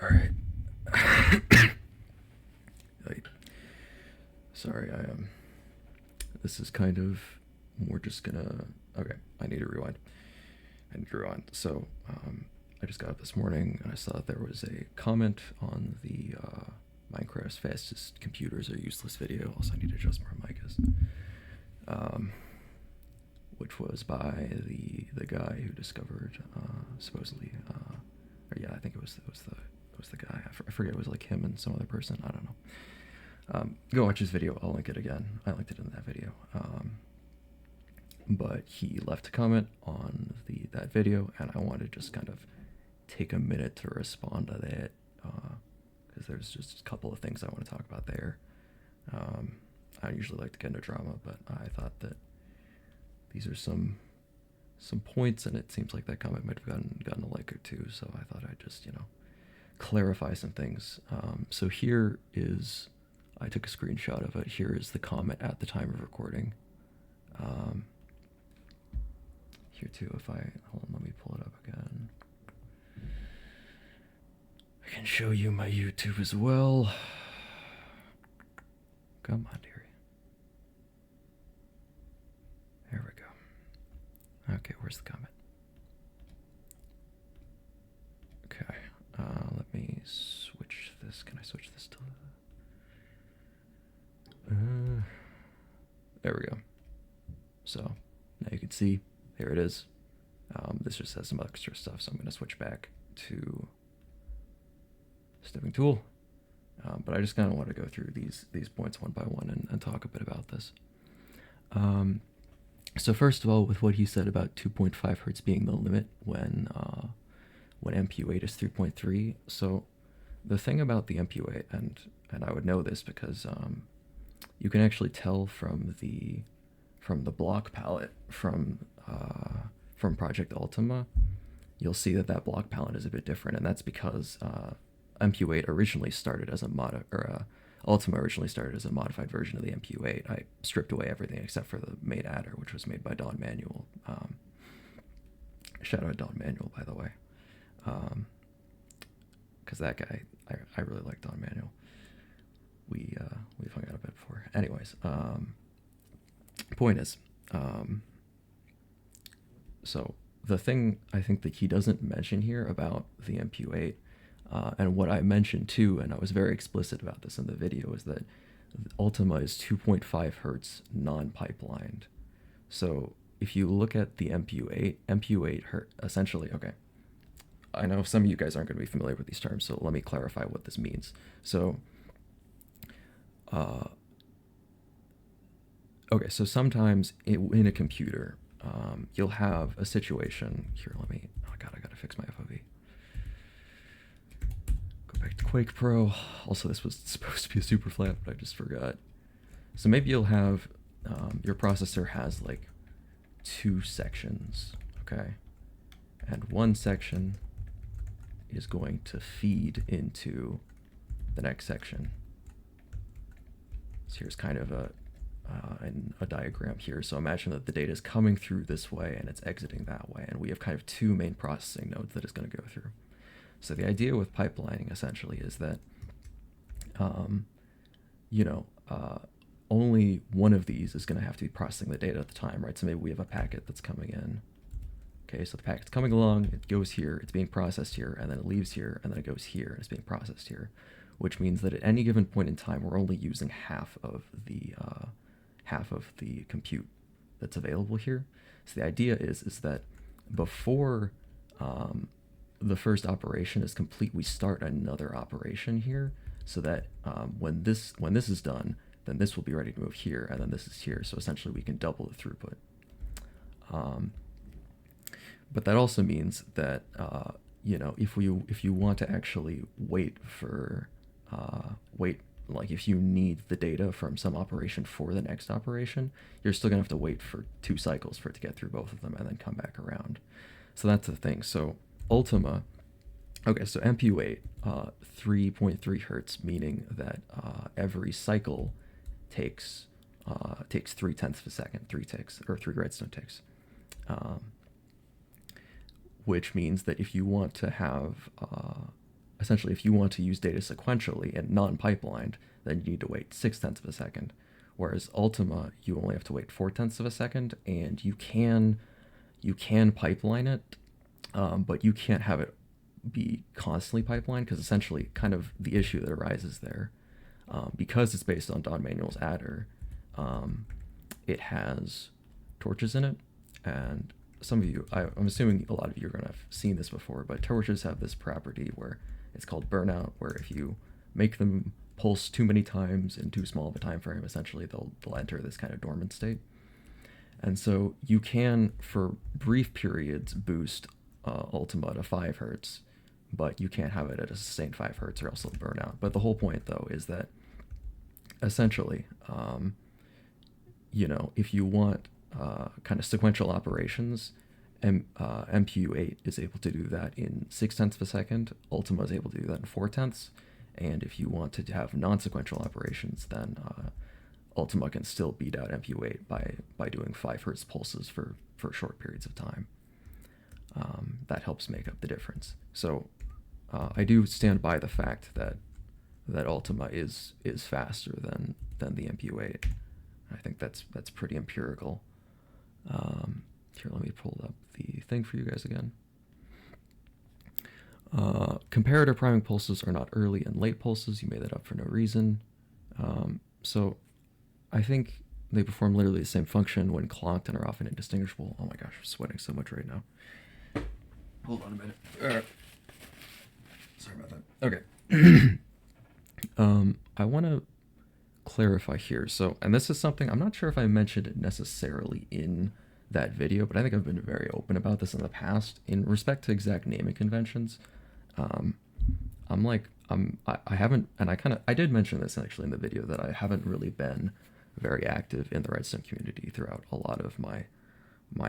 All right. Like, sorry, this is kind of. We're just gonna. Okay, I need to rewind. So, I just got up this morning and I saw that there was a comment on the Minecraft's fastest computers are useless video. Also, I need to adjust where my mic is. Which was by the guy who discovered supposedly, or yeah, I think it was the guy. I forget. It was like him and some other person. I don't know. Go watch his video. I'll link it again. I linked it in that video. But he left a comment on that video, and I want to just kind of take a minute to respond to that, because there's just a couple of things I want to talk about there. I usually like to get into drama, but I thought that these are some points, and it seems like that comment might have gotten a like or two. So I thought I'd just clarify some things. So here is, I took a screenshot of it. Here is the comment at the time of recording. Here too, if I hold on, let me pull it up again. I can show you my YouTube as well. Come on, dearie. There we go. Okay, where's the comment? Okay, let me switch this. Can I switch this to there we go. So now you can see, here it is. This just has some extra stuff, so I'm going to switch back to snipping tool. But I just kind of want to go through these points one by one and talk a bit about this. So first of all, with what he said about 2.5 hertz being the limit when MPU8 is 3.3. So the thing about the MPU8, and I would know this because you can actually tell from the block palette from Project Ultima. You'll see that block palette is a bit different, and that's because MPU8 originally started as Ultima originally started as a modified version of the MPU8. I stripped away everything except for the main adder, which was made by Don Manuel. Shout out Don Manuel, by the way, because that guy, I really like Don Manuel. We've hung out a bit before. Anyways, point is, so the thing I think that he doesn't mention here about the MPU8, and what I mentioned too, and I was very explicit about this in the video, is that Ultima is 2.5 hertz non-pipelined. So if you look at the MPU8 essentially, okay, I know some of you guys aren't going to be familiar with these terms, so let me clarify what this means. So, okay, so sometimes in a computer, you'll have a situation here. Oh God, I gotta fix my FOV. Go back to Quake Pro. Also, this was supposed to be a super flat, but I just forgot. So maybe you'll have your processor has like two sections, okay, and one section is going to feed into the next section. So here's kind of a diagram here. So imagine that the data is coming through this way and it's exiting that way, and we have kind of two main processing nodes that it's going to go through. So the idea with pipelining essentially is that only one of these is going to have to be processing the data at the time, right? So maybe we have a packet that's coming in. Okay, so the packet's coming along, it goes here, it's being processed here, and then it leaves here, and then it goes here, and it's being processed here, which means that at any given point in time, we're only using half of the compute that's available here. So the idea is that before the first operation is complete, we start another operation here, so that when this is done, then this will be ready to move here, and then this is here. So essentially, we can double the throughput. But that also means that if you want to actually wait, like if you need the data from some operation for the next operation, you're still gonna have to wait for 2 cycles for it to get through both of them and then come back around. So that's the thing. So Ultima, okay, so MPU8, 3.3 hertz, meaning that every cycle takes 0.3 of a second, 3 ticks, or 3 redstone ticks. Which means that if you want to have essentially, if you want to use data sequentially and non-pipelined, then you need to wait 6/10 of a second. Whereas Ultima, you only have to wait 4/10 of a second, and you can pipeline it, but you can't have it be constantly pipelined because essentially, kind of the issue that arises there, because it's based on Don Manuel's adder, it has torches in it, and some of you, I'm assuming a lot of you are going to have seen this before, but torches have this property where it's called burnout, where if you make them pulse too many times in too small of a time frame, essentially they'll enter this kind of dormant state. And so you can, for brief periods, boost Ultima to 5 hertz, but you can't have it at a sustained 5 hertz or else it'll burn out. But the whole point, though, is that essentially, if you want kind of sequential operations, MPU8 is able to do that in 6/10 of a second. Ultima is able to do that in 4/10. And if you want to have non-sequential operations, then Ultima can still beat out MPU8 by doing 5 hertz pulses for short periods of time. That helps make up the difference. So I do stand by the fact that Ultima is faster than the MPU8. I think that's pretty empirical. Here, let me pull up the thing for you guys again. Comparator priming pulses are not early and late pulses. You made that up for no reason. So I think they perform literally the same function when clocked and are often indistinguishable. Oh my gosh, I'm sweating so much right now. Hold on a minute. Sorry about that. Okay. I want to clarify here. So, and this is something, I'm not sure if I mentioned it necessarily in that video, but I think I've been very open about this in the past. In respect to exact naming conventions, I haven't, and I did mention this actually in the video, that I haven't really been very active in the Redstone community throughout a lot of my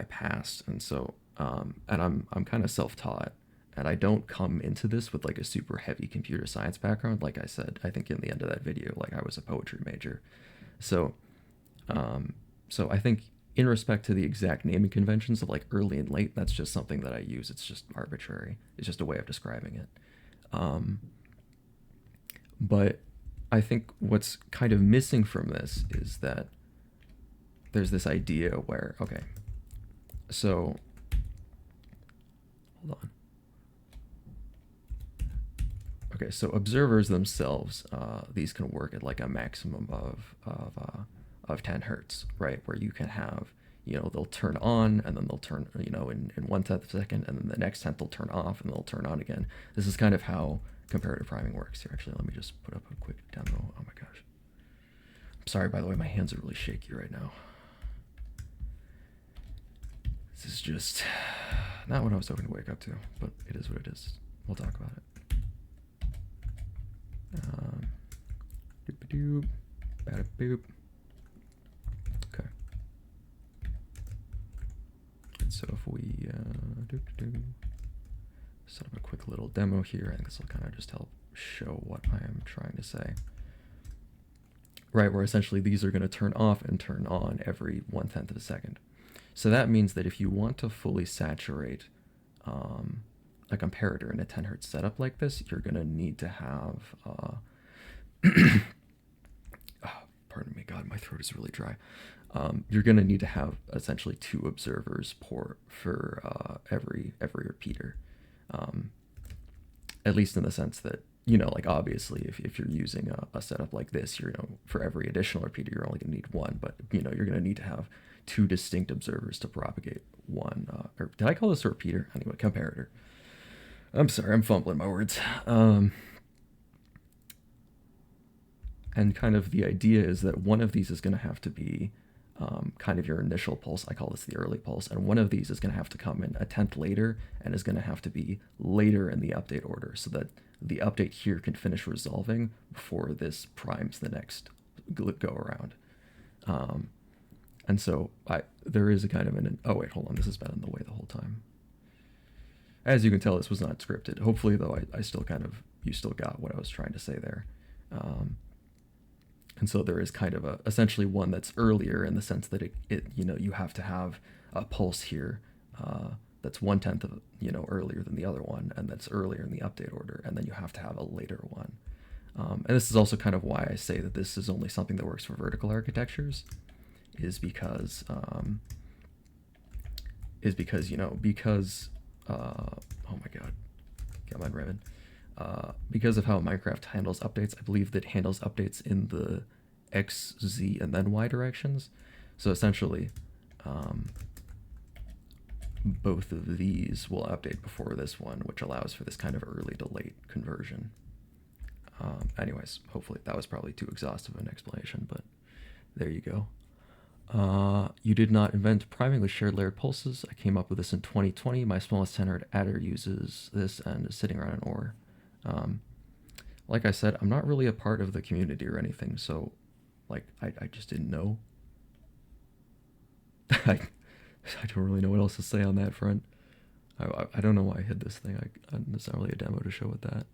past. And so, and I'm kind of self-taught, and I don't come into this with like a super heavy computer science background. Like I said, I think in the end of that video, like I was a poetry major. So, so I think in respect to the exact naming conventions of like early and late, that's just something that I use. It's just arbitrary. It's just a way of describing it. But I think what's kind of missing from this is that there's this idea where, okay, so hold on. Okay, so observers themselves, these can work at like a maximum of 10 hertz, right? Where you can have, they'll turn on and then they'll turn, in 1/10 of a second, and then the next 10th they'll turn off and they'll turn on again. This is kind of how comparative priming works here. Actually, let me just put up a quick demo. Oh my gosh. I'm sorry, by the way, my hands are really shaky right now. This is just not what I was hoping to wake up to, but it is what it is. We'll talk about it. Doop-a-doop, bada-boop. Okay. So if we set up a quick little demo here, I think this will kind of just help show what I am trying to say. Right, where essentially these are going to turn off and turn on every 1/10 of a second. So that means that if you want to fully saturate a comparator in a 10 hertz setup like this, you're going to need to have pardon me, God, my throat is really dry. You're going to need to have essentially 2 observers for every repeater, at least in the sense that, like obviously if you're using a setup like this, for every additional repeater you're only going to need 1, but you're going to need to have 2 distinct observers to propagate one, or did I call this a repeater? Anyway, comparator. I'm sorry, I'm fumbling my words. And kind of the idea is that one of these is going to have to be kind of your initial pulse. I call this the early pulse. And one of these is going to have to come in a 10th later and is going to have to be later in the update order so that the update here can finish resolving before this primes the next go around. And so there is a kind of oh wait, hold on, this has been in the way the whole time. As you can tell, this was not scripted. Hopefully, though, you still got what I was trying to say there. And so there is kind of essentially one that's earlier in the sense that you have to have a pulse here that's 1/10 of, earlier than the other one, and that's earlier in the update order, and then you have to have a later one. And this is also kind of why I say that this is only something that works for vertical architectures, is because oh my god, get my Raven. Because of how Minecraft handles updates, I believe that it handles updates in the X, Z, and then Y directions. So essentially, both of these will update before this one, which allows for this kind of early to late conversion. Anyways, hopefully that was probably too exhaustive of an explanation, but there you go. You did not invent priming with shared layered pulses. I came up with this in 2020. My smallest 10-herd adder uses this and is sitting around an ore. Like I said, I'm not really a part of the community or anything, so like I just didn't know. I don't really know what else to say on that front. I don't know why I hid this thing. There's not really a demo to show with that.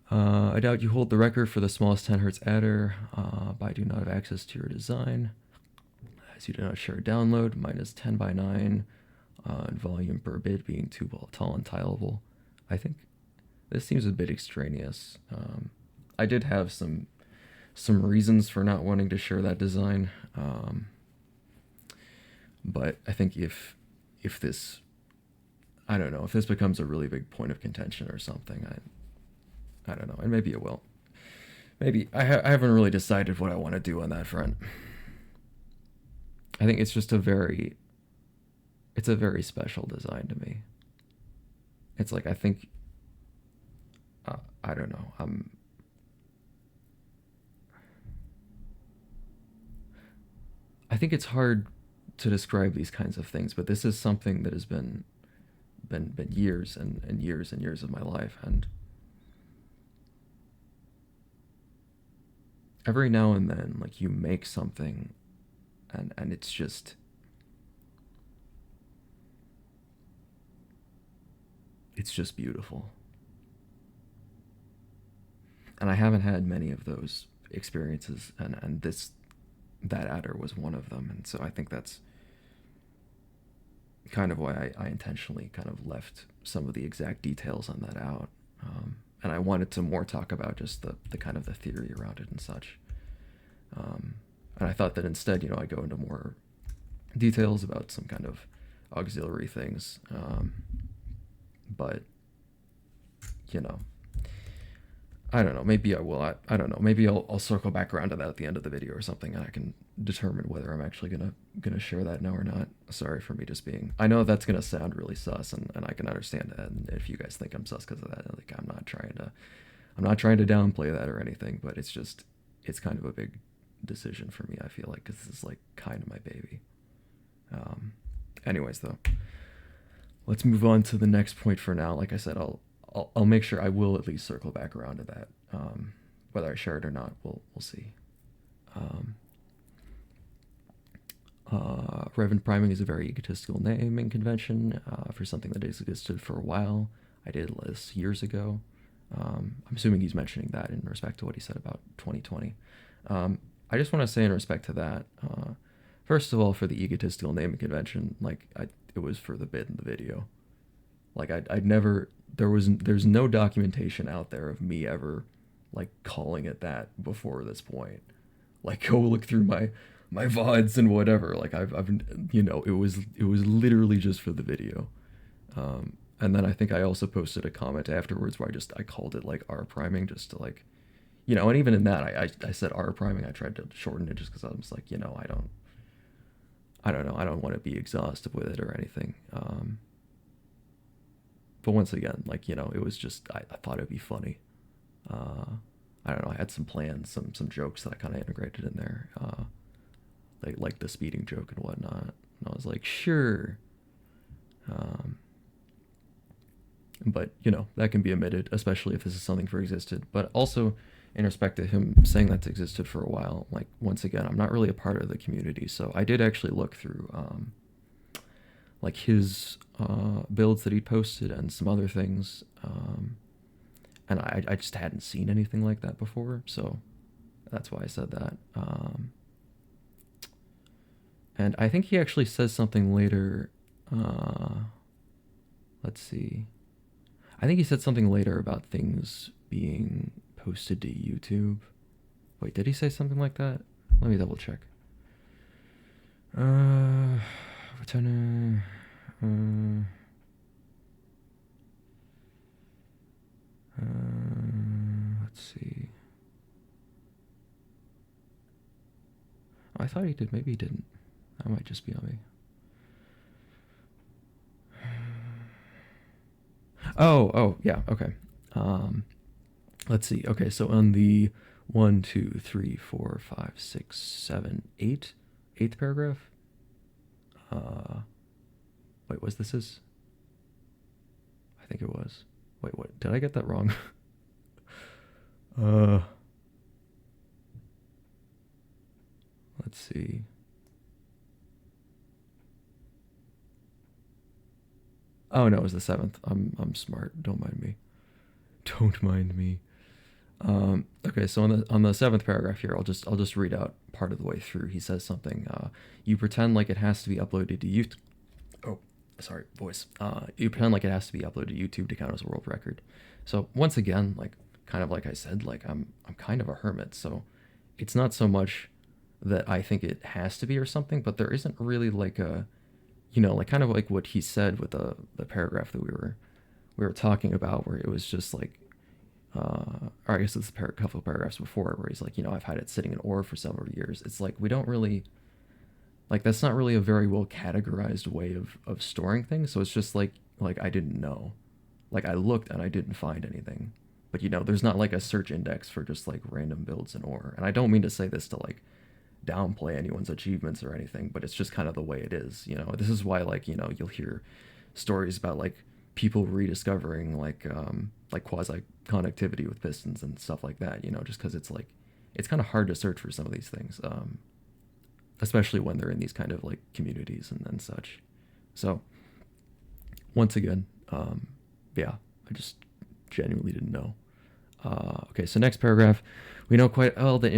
I doubt you hold the record for the smallest 10 hertz adder, but I do not have access to your design, as you do not share a download. Mine is 10 by 9, and volume per bit being too tall and tileable. I think this seems a bit extraneous. I did have some reasons for not wanting to share that design, but I think if this, I don't know, if this becomes a really big point of contention or something, I don't know, and maybe it will. Maybe I haven't really decided what I want to do on that front. I think it's just a very special design to me. It's like, I think, I don't know, I think it's hard to describe these kinds of things, but this is something that has been years and years and years of my life, and every now and then, like, you make something and it's just, beautiful. And I haven't had many of those experiences, and that adder was one of them, and so I think that's kind of why I intentionally kind of left some of the exact details on that out. And I wanted to more talk about just the kind of the theory around it and such. And I thought that instead, I go into more details about some kind of auxiliary things. But, I don't know, maybe I will. I don't know, maybe I'll circle back around to that at the end of the video or something, and I can determine whether I'm actually gonna share that now or not. Sorry for me just being, I know that's gonna sound really sus, and I can understand that, and if you guys think I'm sus because of that, like, I'm not trying to downplay that or anything, but it's kind of a big decision for me, I feel like, because this is like kind of my baby. Anyways, though, let's move on to the next point for now. Like I said, I'll make sure I will at least circle back around to that. Whether I share it or not, we'll see. Revan priming is a very egotistical naming convention for something that has existed for a while. I did this years ago. I'm assuming he's mentioning that in respect to what he said about 2020. I just want to say in respect to that, first of all, for the egotistical naming convention, like, it was for the bit in the video. Like, I'd never, there's no documentation out there of me ever, like, calling it that before this point. Like, go look through my VODs and whatever. Like, I've it was literally just for the video. And then I think I also posted a comment afterwards where I called it, like, R priming, just to, like, and even in that, I said R priming. I tried to shorten it just because I was like, I don't know, I don't want to be exhaustive with it or anything. But once again, like, it was just, I thought it'd be funny. I don't know, I had some plans, some jokes that I kind of integrated in there, like the speeding joke and whatnot. And I was like, sure. But, that can be omitted, especially if this is something for existed. But also, in respect to him saying that's existed for a while, like, once again, I'm not really a part of the community, so I did actually look through, like, his builds that he posted and some other things, and I just hadn't seen anything like that before, so that's why I said that. And I think he actually says something later Uh, let's see. I think he said something later about things being posted to YouTube. Wait, did he say something like that? Let me double check. Returner. Let's see. I thought he did. Maybe he didn't. That might just be on me. Oh, yeah, okay. Let's see. Okay, so on the 1, 2, 3, 4, 5, 6, 7, 8, eighth paragraph. Wait, was this his? I think it was. Wait, what? Did I get that wrong? Let's see. Oh no, it was the 7th. I'm smart. Don't mind me. Don't mind me. Okay, so on the 7th paragraph here, I'll just read out part of the way through. He says something. You pretend like it has to be uploaded to YouTube. Oh, sorry, voice. You pretend like it has to be uploaded to YouTube to count as a world record. So once again, like kind of like I said, like I'm kind of a hermit. So it's not so much that I think it has to be or something, but there isn't really like a, like kind of like what he said with the paragraph that we were talking about, where it was just like, or I guess it's a couple of paragraphs before, where he's like, I've had it sitting in ore for several years. It's like we don't really, like, that's not really a very well categorized way of storing things. So it's just like I didn't know, like I looked and I didn't find anything. But there's not like a search index for just like random builds in ore. And I don't mean to say this to like downplay anyone's achievements or anything, but it's just kind of the way it is. This is why, like, you'll hear stories about like people rediscovering like quasi connectivity with pistons and stuff like that, just because it's like it's kind of hard to search for some of these things, especially when they're in these kind of like communities and such. So once again, yeah, I just genuinely didn't know. Okay, so next paragraph, we know quite well that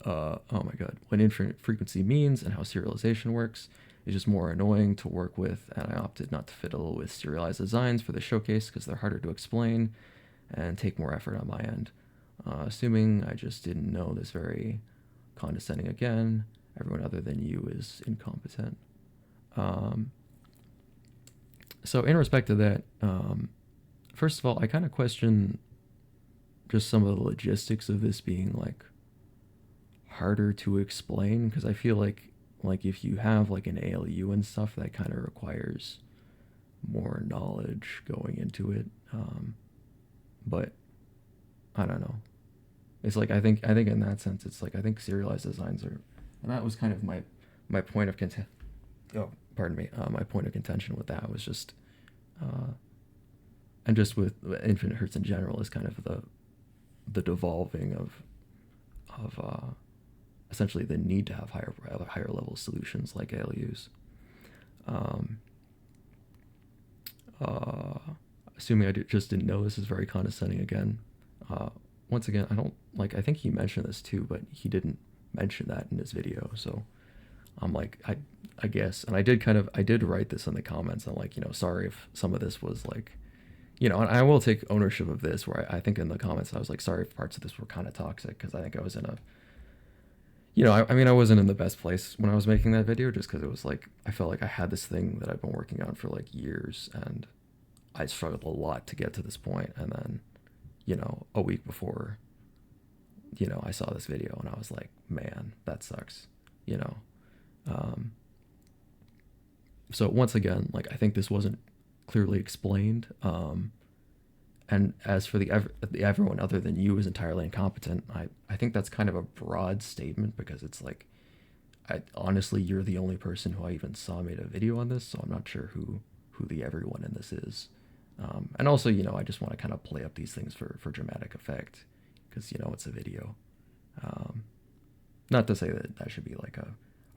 oh my god, what infinite frequency means and how serialization works. It's just more annoying to work with, and I opted not to fiddle with serialized designs for the showcase because they're harder to explain and take more effort on my end. Assuming I just didn't know this, very condescending again. Everyone other than you is incompetent. So in respect to that, first of all, I kind of question just some of the logistics of this being like harder to explain, because I feel like if you have like an ALU and stuff, that kind of requires more knowledge going into it. But I don't know. It's like I think in that sense, it's like I think serialized designs are, and that was kind of my point of content. Oh, pardon me. My point of contention with that was just, and just with infinite hertz in general, is kind of the devolving of essentially the need to have higher level solutions like ALUs. Assuming I just didn't know, this is very condescending again. Once again, I think he mentioned this too, but he didn't mention that in his video. So I'm like, I guess, and I did write this in the comments. I'm like, sorry if some of this was like, and I will take ownership of this, where I think in the comments I was like, sorry if parts of this were kind of toxic, because I think I was in a, I mean, I wasn't in the best place when I was making that video, just because it was like, I felt like I had this thing that I've been working on for like years, and I struggled a lot to get to this point. And then, a week before, I saw this video and I was like, man, that sucks, So once again, like, I think this wasn't clearly explained. And as for the everyone other than you is entirely incompetent, I think that's kind of a broad statement, because it's like, honestly, you're the only person who I even saw made a video on this, so I'm not sure who the everyone in this is. And also, I just want to kind of play up these things for dramatic effect, because, it's a video. Not to say that should be like a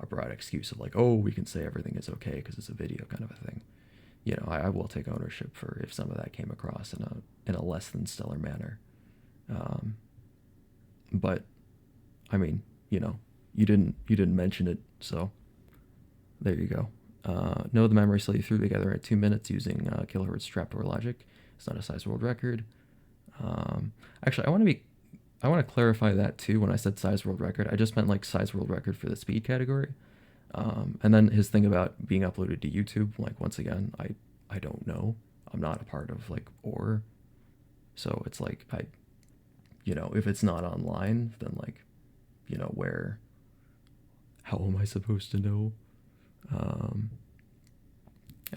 broad excuse of like, oh, we can say everything is okay because it's a video kind of a thing. I will take ownership for if some of that came across in a less than stellar manner. But I mean, you didn't mention it, so There you go. Know the memory cell you threw together at 2 minutes using kilohertz trapdoor logic. It's not a size world record. Actually, I want to clarify that too. When I said size world record, I just meant like size world record for the speed category. And then his thing about being uploaded to YouTube, like once again, I don't know. I'm not a part of like OR, so it's like if it's not online, then like, where, how am I supposed to know?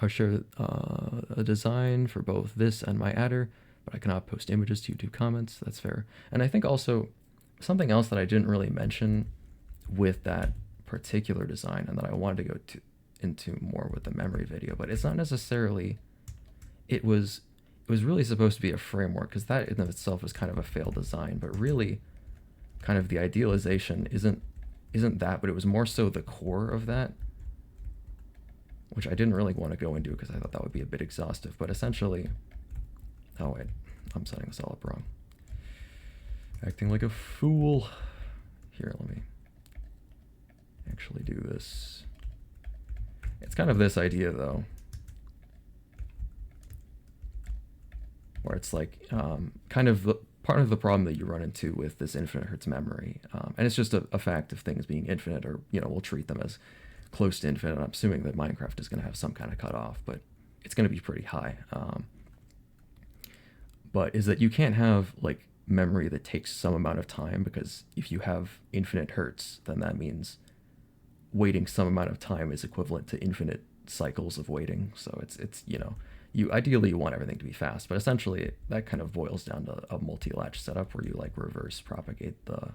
I'll share a design for both this and my adder, but I cannot post images to YouTube comments. That's fair. And I think also something else that I didn't really mention with that particular design, and that I wanted to go into more with the memory video, but it's not necessarily. It was really supposed to be a framework, because that in of itself is kind of a failed design, but really kind of the idealization isn't that, but it was more so the core of that, which I didn't really want to go into because I thought that would be a bit exhaustive. But essentially, oh wait, I'm setting this all up wrong. Acting like a fool. Here, let me actually do this. It's kind of this idea though, where it's like kind of part of the problem that you run into with this infinite hertz memory, and it's just a fact of things being infinite, or we'll treat them as close to infinite. I'm assuming that Minecraft is going to have some kind of cutoff, but it's going to be pretty high. But is that you can't have like memory that takes some amount of time, because if you have infinite hertz, then that means waiting some amount of time is equivalent to infinite cycles of waiting. So it's you ideally want everything to be fast, but essentially that kind of boils down to a multi-latch setup where you like reverse propagate the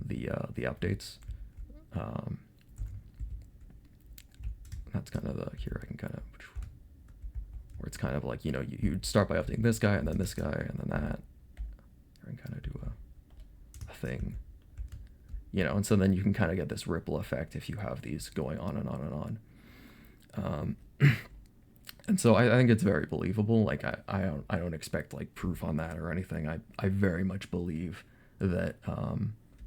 updates. That's kind of here I can kind of, where it's kind of like, you'd start by updating this guy and then this guy and then that, and kind of do a thing, and so then you can kind of get this ripple effect if you have these going on and on and on. And so I think it's very believable. Like I don't expect like proof on that or anything. I very much believe that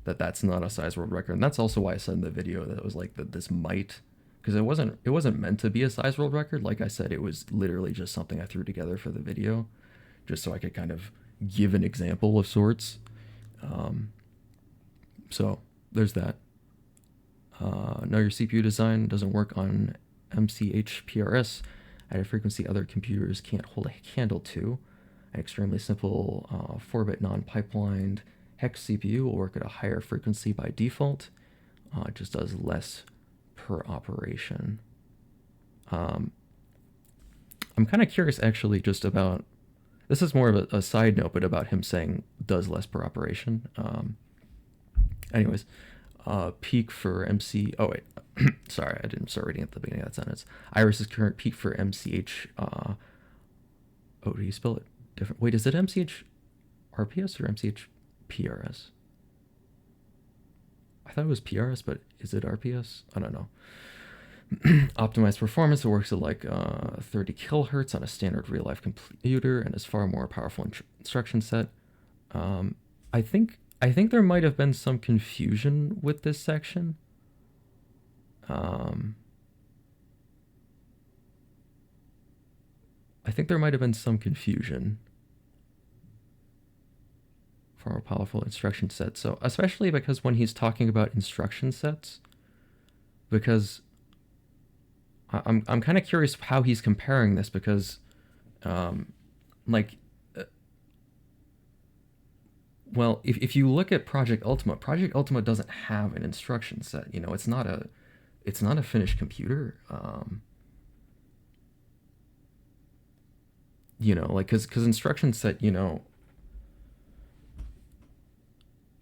that's not a size world record, and that's also why I said in the video that it was like that this might, because it wasn't meant to be a size world record. Like I said, it was literally just something I threw together for the video, just so I could kind of give an example of sorts. So there's that. No, your CPU design doesn't work on MCH PRS at a frequency other computers can't hold a candle to. An extremely simple 4-bit non-pipelined hex CPU will work at a higher frequency by default. It just does less per operation. I'm kind of curious actually just about, this is more of a side note, but about him saying does less per operation. Anyways, peak for MC, oh wait, sorry, I didn't start reading at the beginning of that sentence. Iris's current peak for MCH, oh, do you spell it different? Wait, is it MCH RPS or MCH PRS? I thought it was PRS, but is it RPS? I don't know. Optimized performance, it works at like 30 kilohertz on a standard real-life computer and is far more powerful instruction set. I think there might have been some confusion with this section. I think there might have been some confusion. Far more powerful instruction set. So especially because when he's talking about instruction sets, because I'm kind of curious how he's comparing this, because well, if you look at Project Ultima doesn't have an instruction set. It's not a finished computer. Because instruction set,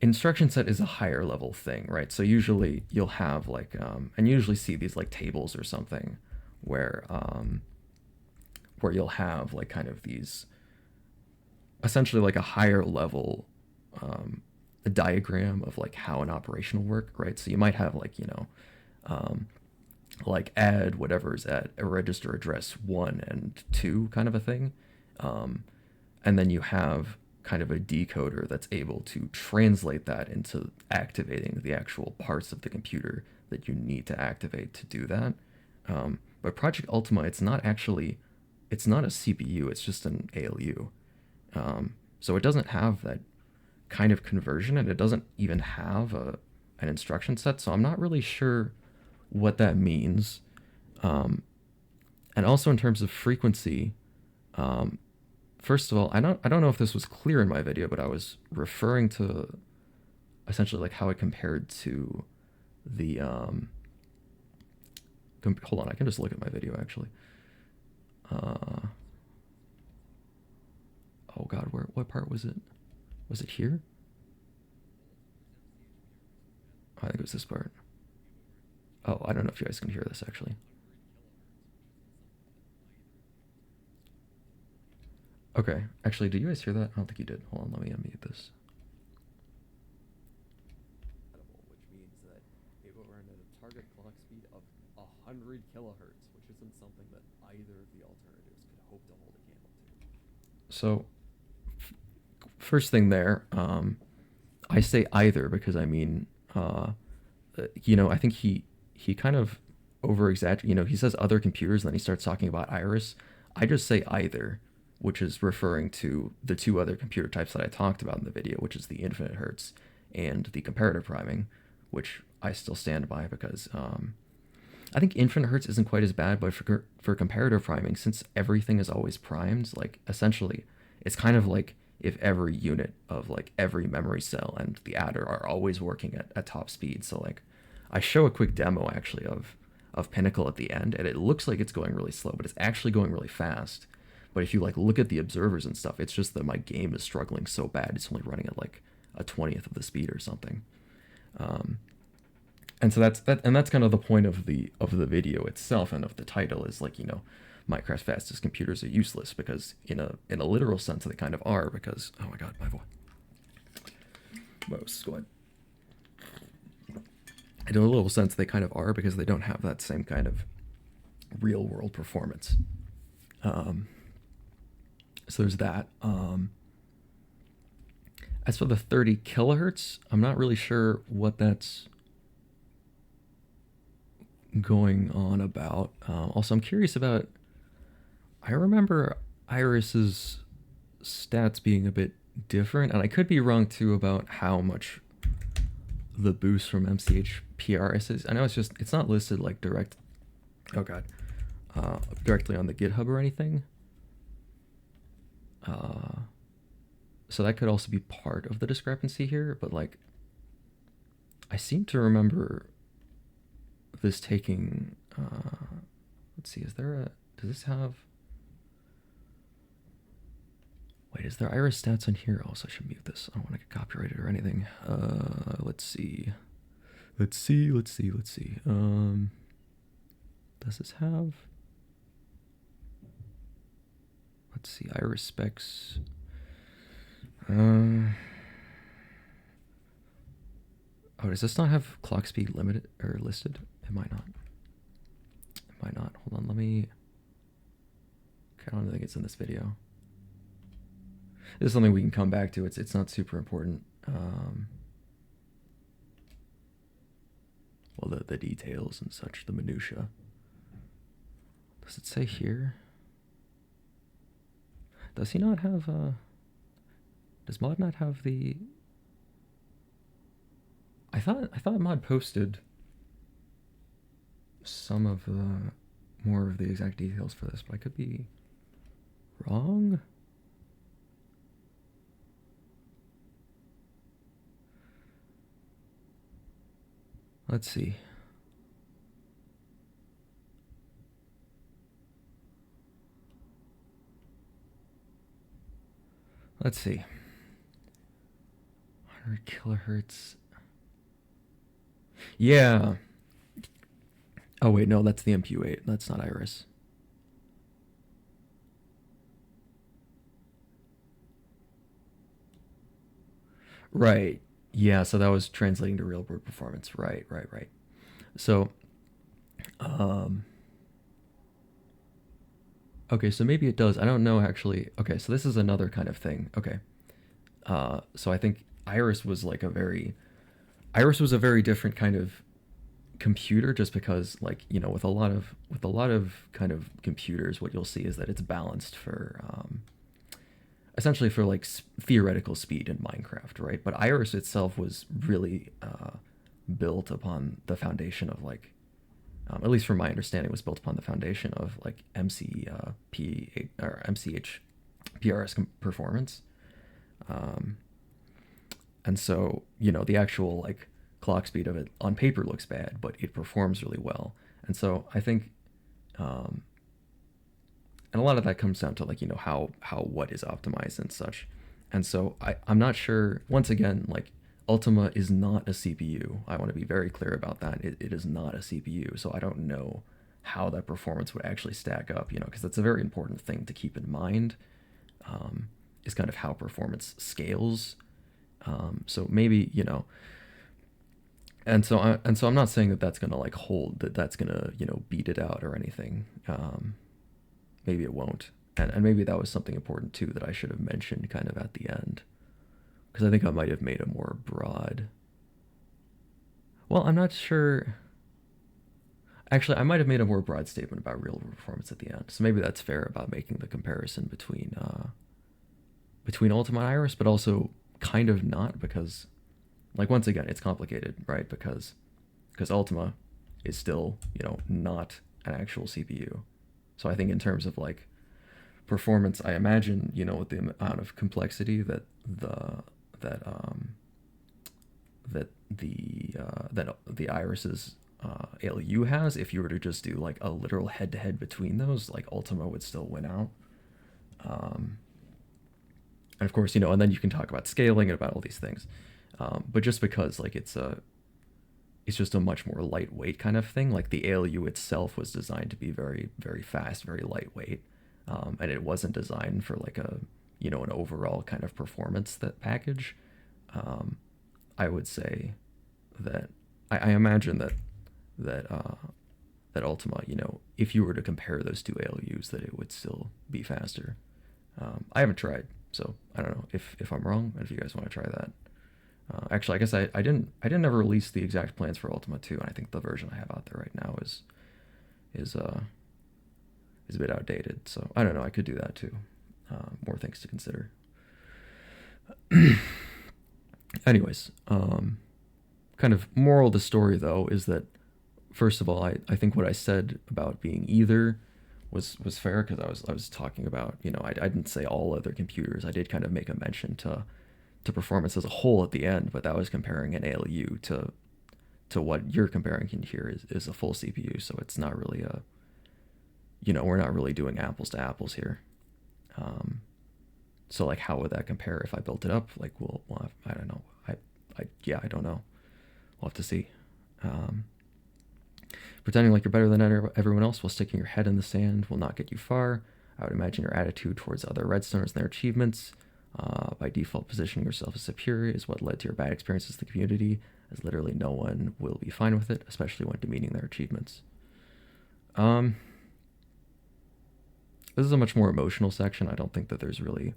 instruction set is a higher level thing, right? So usually you'll have like, and you usually see these like tables or something where you'll have like kind of these, essentially like a higher level, a diagram of like how an operation will work, right? So you might have like, like add whatever's at a register address 1 and 2 kind of a thing. And then you have kind of a decoder that's able to translate that into activating the actual parts of the computer that you need to activate to do that. But Project Ultima, it's not a CPU, it's just an ALU. So it doesn't have that kind of conversion, and it doesn't even have an instruction set. So I'm not really sure what that means. And also in terms of frequency, um, first of all, I don't know if this was clear in my video, but I was referring to essentially like how it compared to the hold on, I can just look at my video actually. Oh god, what part was it? Was it here? I think it was this part. Oh, I don't know if you guys can hear this actually. Okay, actually, did you guys hear that? I don't think you did. Hold on, let me unmute this. Which means that it will run at a target clock speed of 100 kilohertz, which isn't something that either of the alternatives could hope to hold a candle to. So, first thing there, I say either because I mean, I think he kind of over exaggerates. He says other computers, and then he starts talking about Iris. I just say either, which is referring to the two other computer types that I talked about in the video, which is the infinite hertz and the comparative priming, which I still stand by because I think infinite hertz isn't quite as bad, but for comparative priming, since everything is always primed, like essentially, it's kind of like if every unit of like every memory cell and the adder are always working at top speed. So like, I show a quick demo actually of Pinnacle at the end, and it looks like it's going really slow, but it's actually going really fast. But if you like look at the observers and stuff, it's just that my game is struggling so bad. It's only running at like a 20th of the speed or something. And so that's kind of the point of the video itself and of the title is like, Minecraft's fastest computers are useless because in a literal sense they kind of are because oh my god, my voice. Go ahead. In a literal sense they kind of are because they don't have that same kind of real world performance. So there's that. As for the 30 kilohertz, I'm not really sure what that's going on about. Also, I'm curious about. I remember Iris's stats being a bit different, and I could be wrong too about how much the boost from MCH PRS is. I know it's not listed like direct. Oh god, directly on the GitHub or anything. So that could also be part of the discrepancy here, but like, I seem to remember this taking, let's see, does this have, wait, is there Iris stats in here? Also, I should mute this. I don't want to get copyrighted or anything. Let's see. Does this have, let's see, Iris specs. Oh, does this not have clock speed limited or listed? It might not. Hold on, let me. Okay, I don't think it's in this video. This is something we can come back to. It's not super important. Well, the details and such, the minutia. Does it say here? Does he not have does Mod not have the? I thought Mod posted some of the more of the exact details for this, but I could be wrong. Let's see. Let's see. 100 kilohertz. Yeah. Oh wait, no, that's the MPU8. That's not Iris. Right. Yeah, so that was translating to real world performance. Right. So, okay, so maybe it does. I don't know actually. Okay, so this is another kind of thing. Okay. So I think Iris was a very different kind of computer, just because, like, with a lot of kind of computers, what you'll see is that it's balanced for essentially for like theoretical speed in Minecraft, right? But Iris itself was really built upon the foundation of like, at least from my understanding, was built upon the foundation of like or MCH PRS performance. Um, and so, the actual like clock speed of it on paper looks bad, but it performs really well. And so I think, um, and a lot of that comes down to like, how what is optimized and such. And so I'm not sure. Once again, like, Ultima is not a CPU. I want to be very clear about that. It is not a CPU, so I don't know how that performance would actually stack up. Because that's a very important thing to keep in mind. Is kind of how performance scales. So maybe, and so I'm not saying that that's gonna like hold, that that's gonna beat it out or anything. Maybe it won't, and maybe that was something important too that I should have mentioned kind of at the end, because I think I might have made a more broad. Well, I'm not sure. Actually, I might have made a more broad statement about real performance at the end, so maybe that's fair about making the comparison between Ultima and Iris, but also kind of not, because, like, once again, it's complicated, right? Because Ultima is still, not an actual CPU. So I think in terms of like performance, I imagine, with the amount of complexity that the Iris's ALU has, if you were to just do like a literal head to head between those, like, Ultima would still win out. And of course, and then you can talk about scaling and about all these things. But just because like it's just a much more lightweight kind of thing. Like, the ALU itself was designed to be very, very fast, very lightweight, and it wasn't designed for like an overall kind of performance that package. I would say that I imagine that Ultima, if you were to compare those two ALUs, that it would still be faster. I haven't tried, so I don't know if I'm wrong, and if you guys want to try that. Actually, I guess I didn't ever release the exact plans for Ultima 2, and I think the version I have out there right now is a bit outdated. So I don't know. I could do that too. More things to consider. Anyways, kind of moral of the story though is that, first of all, I think what I said about being either was fair, because I was talking about, I didn't say all other computers. I did kind of make a mention to performance as a whole at the end, but that was comparing an ALU to what you're comparing in here is a full CPU. So it's not really we're not really doing apples to apples here. So like, how would that compare if I built it up? Like, I don't know. I don't know. We'll have to see. Pretending like you're better than everyone else while sticking your head in the sand will not get you far. I would imagine your attitude towards other Redstoners and their achievements, by default positioning yourself as superior, is what led to your bad experiences in the community, as literally no one will be fine with it, especially when demeaning their achievements. This is a much more emotional section. I don't think that there's really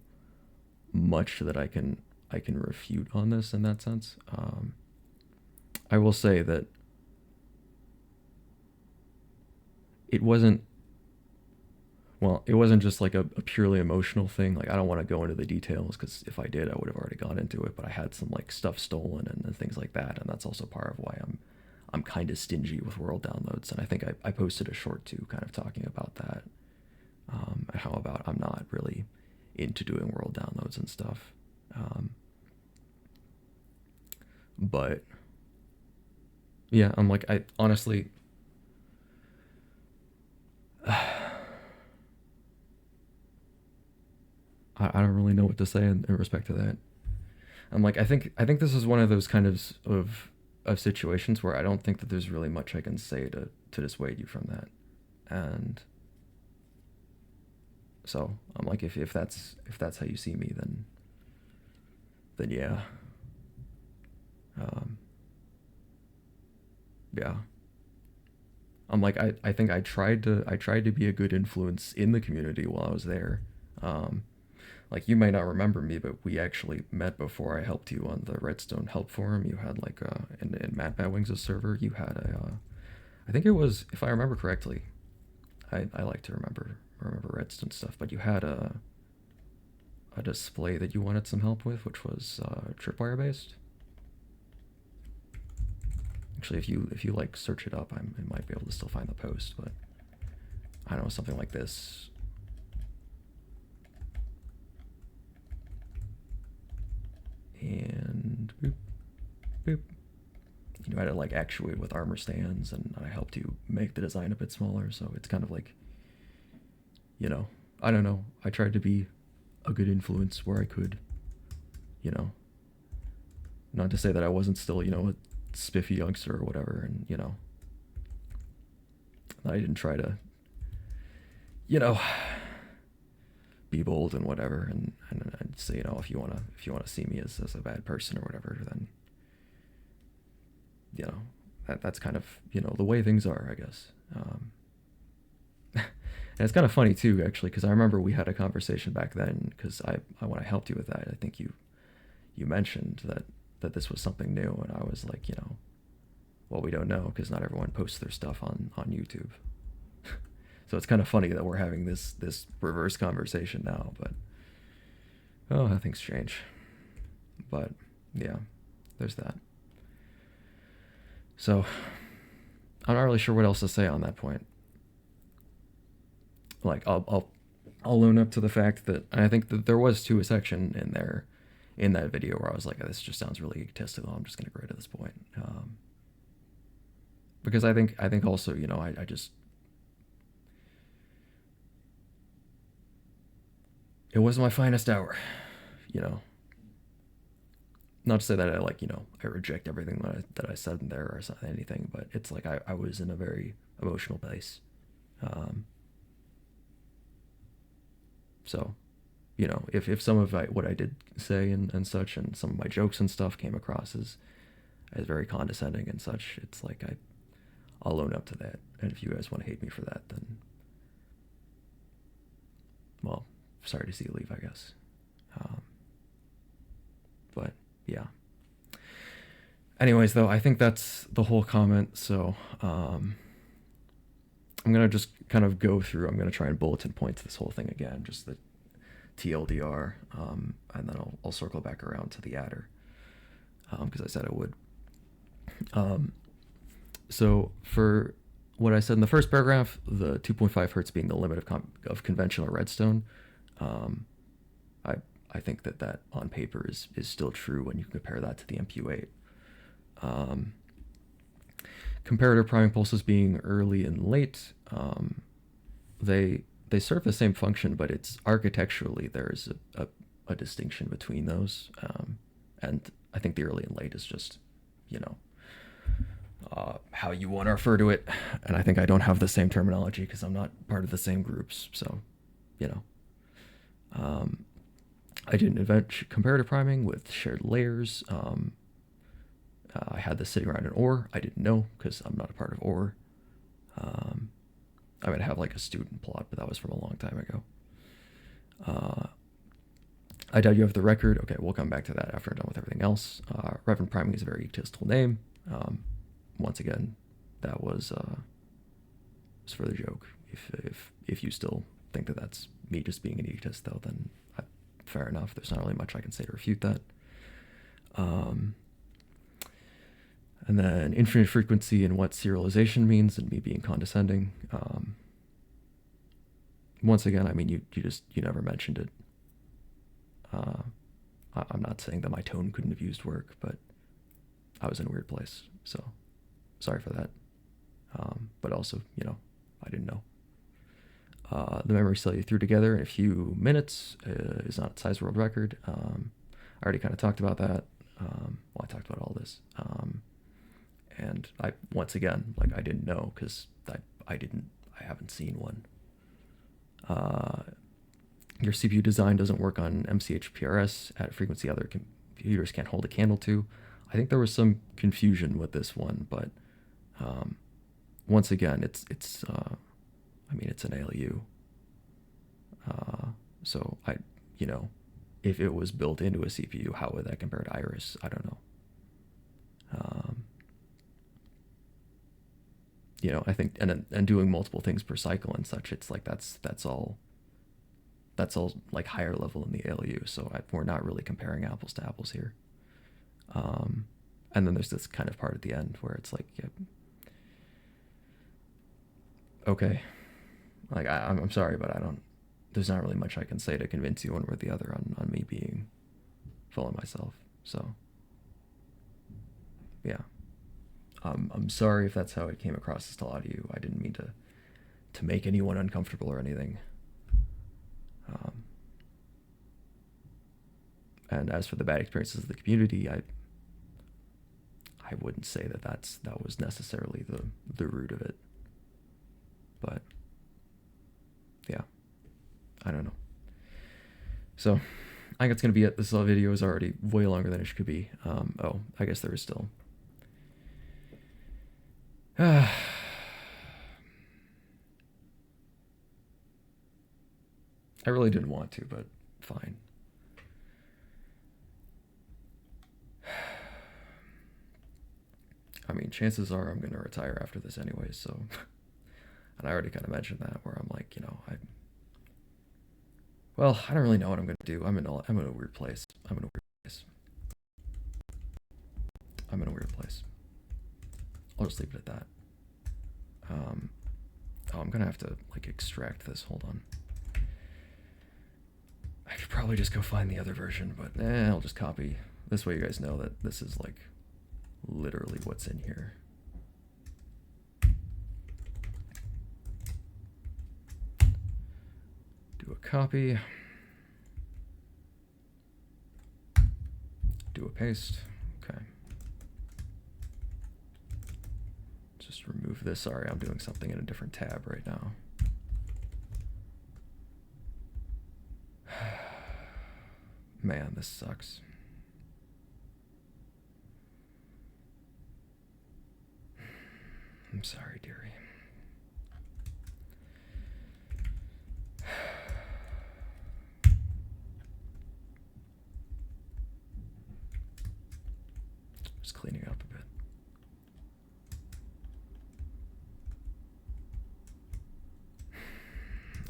much that I can refute on this in that sense. I will say that it wasn't just like a purely emotional thing. Like, I don't want to go into the details, because if I did, I would have already gone into it. But I had some like stuff stolen and things like that, and that's also part of why I'm kind of stingy with world downloads. And I think I posted a short too, kind of talking about that, and how about I'm not really into doing world downloads and stuff. But yeah, I'm like, I honestly. I don't really know what to say in respect to that. I'm like, I think this is one of those kind of situations where I don't think that there's really much I can say to dissuade you from that. And so I'm like, if that's how you see me, then yeah. Yeah. I'm like, I think I tried to be a good influence in the community while I was there. Like, you might not remember me, but we actually met before I helped you on the Redstone help forum. You had like in Matt Batwings' server, you had I think it was, if I remember correctly, I like to remember Redstone stuff, but you had a display that you wanted some help with, which was tripwire based. Actually, if you like search it up, I might be able to still find the post, but I don't know, something like this. And boop, boop. You know, I had to like actuate with armor stands, and I helped you make the design a bit smaller, so it's kind of like, you know, I don't know. I tried to be a good influence where I could, you know. Not to say that I wasn't still, you know, a spiffy youngster or whatever, and, you know, I didn't try to, you know, be bold and whatever, and I'd say, you know, if you wanna see me as a bad person or whatever, then, you know, that's kind of, you know, the way things are, I guess. And it's kind of funny too, actually, because I remember we had a conversation back then, because I when I helped you with that, I think you mentioned that this was something new, and I was like, you know, well, we don't know, because not everyone posts their stuff on YouTube. So it's kind of funny that we're having this reverse conversation now, but oh, things change. But yeah, there's that. So I'm not really sure what else to say on that point. Like, I'll own up to the fact that I think that there was too a section in there in that video where I was like, oh, this just sounds really egotistical. I'm just gonna go to this point, because I think also, you know, I just, it wasn't my finest hour, you know. Not to say that I, like, you know, I reject everything that I said in there or anything, but it's like I was in a very emotional place. So, you know, if some of what I did say and such, and some of my jokes and stuff came across as very condescending and such, it's like I'll own up to that. And if you guys want to hate me for that, then, well, sorry to see you leave, I guess. But yeah. Anyways, though, I think that's the whole comment. So I'm gonna just kind of go through. I'm gonna try and bulletin point to this whole thing again, just the TLDR, and then I'll circle back around to the adder, because I said I would. So for what I said in the first paragraph, the 2.5 hertz being the limit of conventional redstone, I think that on paper is still true when you compare that to the MPU8. Comparative priming pulses being early and late, they serve the same function, but it's architecturally there's a distinction between those, and I think the early and late is just, you know, how you want to refer to it, and I think I don't have the same terminology because I'm not part of the same groups, so, you know. I didn't invent comparative priming with shared layers. I had this sitting around in OR. I didn't know because I'm not a part of OR. I would have like a student plot, but that was from a long time ago. I doubt you have the record. Okay, we'll come back to that after I'm done with everything else. Reverend priming is a very egotistical name. Once again, that was for the joke. If you still think that that's me just being an egotist, though, then fair enough. There's not really much I can say to refute that. And then infinite frequency and what serialization means, and me being condescending. Once again, I mean, you never mentioned it. I'm not saying that my tone couldn't have used work, but I was in a weird place, so sorry for that. But also, you know, I didn't know. The memory cell you threw together in a few minutes is not a size world record. I already kind of talked about that. Well, I talked about all this. And I, once again, like, I didn't know because I haven't seen one. Your CPU design doesn't work on MCH PRS at a frequency other computers can't hold a candle to. I think there was some confusion with this one, but once again, it's I mean, it's an ALU. So you know, if it was built into a CPU, how would that compare to Iris? I don't know. I think and doing multiple things per cycle and such, it's like that's all like higher level in the ALU. So we're not really comparing apples to apples here. And then there's this kind of part at the end where it's like, yeah, okay, like I'm sorry, but I don't. There's not really much I can say to convince you one way or the other on me being full of myself. So yeah, I'm sorry if that's how it came across to a lot of you. I didn't mean to make anyone uncomfortable or anything. And as for the bad experiences of the community, I wouldn't say that was necessarily the root of it. But yeah, I don't know. So I think it's gonna be it. This video is already way longer than it should be. Oh, I guess there is still. I really didn't want to, but fine. I mean, chances are I'm going to retire after this anyways, so. And I already kind of mentioned that, where I'm like, well, I don't really know what I'm going to do. I'm in a weird place. I'm in a weird place. I'll just leave it at that. Oh, I'm going to have to, like, extract this. Hold on. I could probably just go find the other version, but I'll just copy. This way you guys know that this is, like, literally what's in here. Do a copy. Do a paste. Okay. Just remove this. Sorry, I'm doing something in a different tab right now. Man, this sucks. I'm sorry, dearie. Just cleaning up a bit.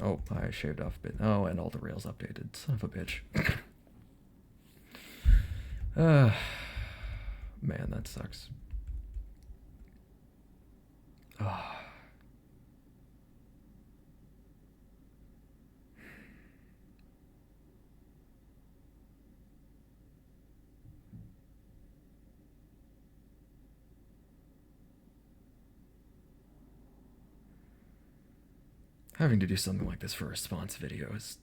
Oh, I shaved off a bit. Oh, and all the rails updated. Son of a bitch. Man, that sucks. Oh. Having to do something like this for a response video is...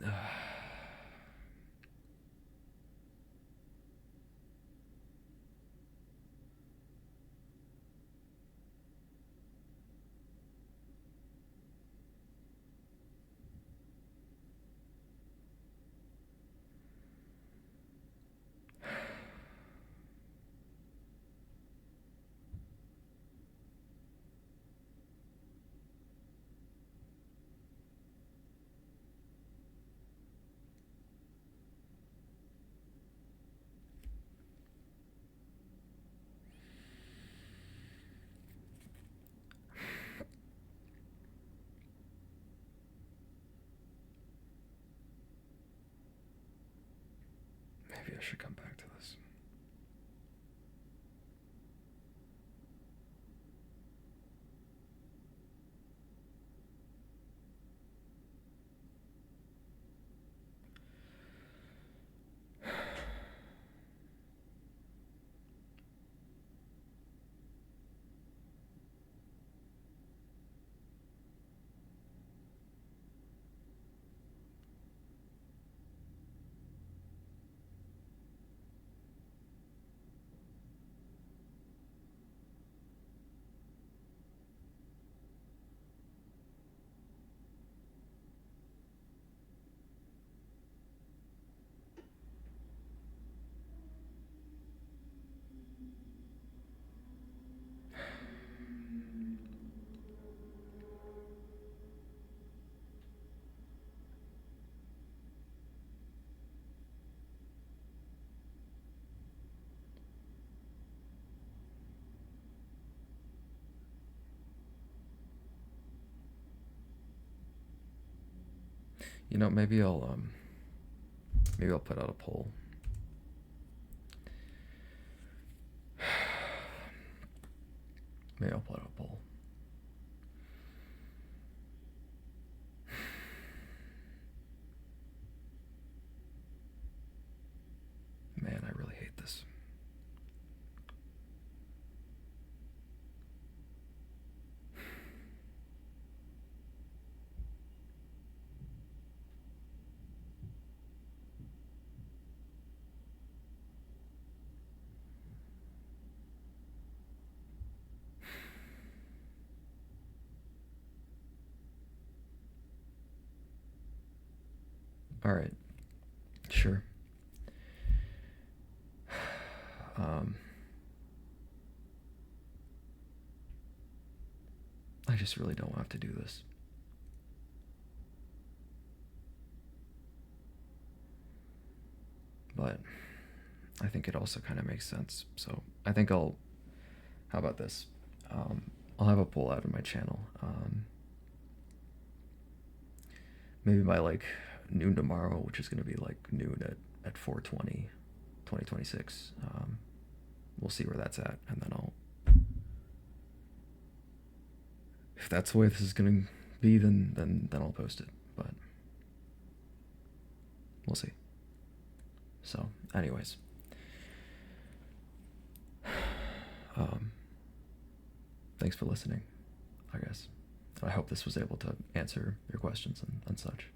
Maybe I should come back to this. You know, maybe I'll put out a poll. Maybe I'll put out a poll. Man, I really hate this. All right, sure. Um, I just really don't have to do this. But I think it also kind of makes sense. So I think I'll. How about this? I'll have a poll out of my channel. Maybe by like noon tomorrow, which is going to be like noon at 4:20, 2026. We'll see where that's at, and then I'll. If that's the way this is going to be, then I'll post it. But we'll see. So, anyways. Thanks for listening, I guess. I hope this was able to answer your questions and such.